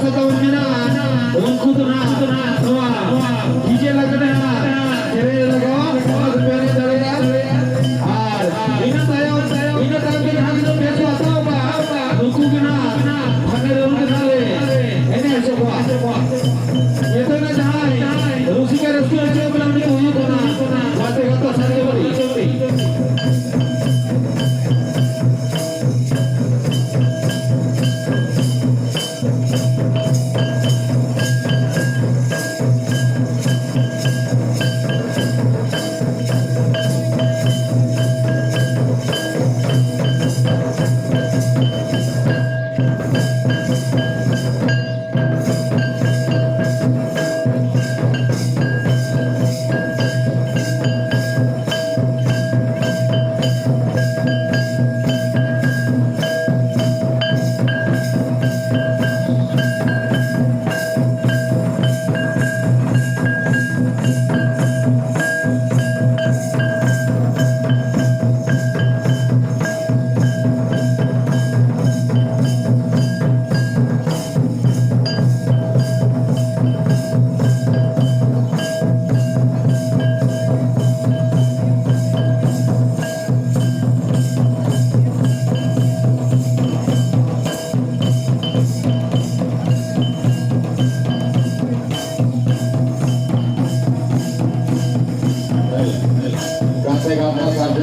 masa tahun kena Unku tu na Semua DJ lagu na Cere lagu Seperi dari Ar Ingat tayo kita hati tu biasa atau apa Unku kena Pakai daun kena le Ini semua Itu na jahai Rusika restu aja bilang ni uyu kena Kata-kata sari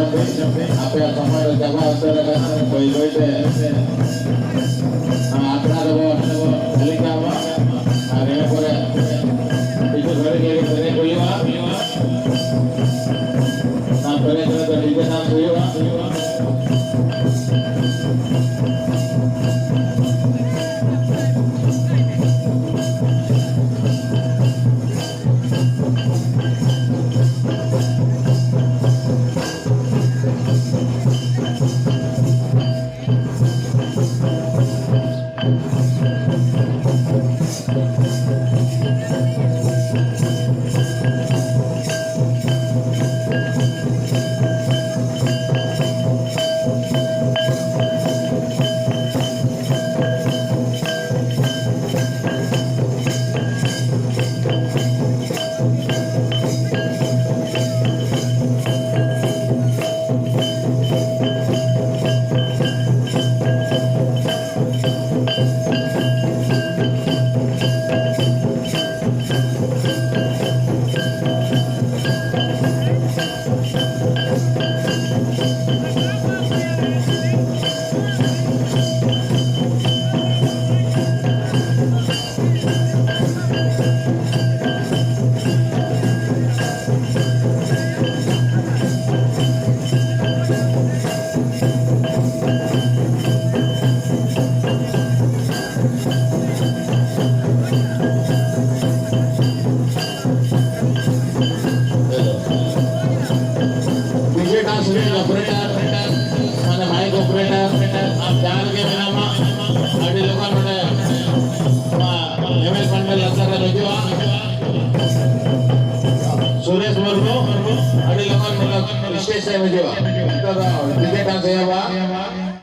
beri apa yang sama ada jaga ada boy-boy deh. Apna debo balik apa? Hari ini boleh. Itu boleh koyo ah. Sampai itu juga koyo ah. Suresh Murmu, ada lawan vistesh saya menjawab. Kita tahu, kita kan saya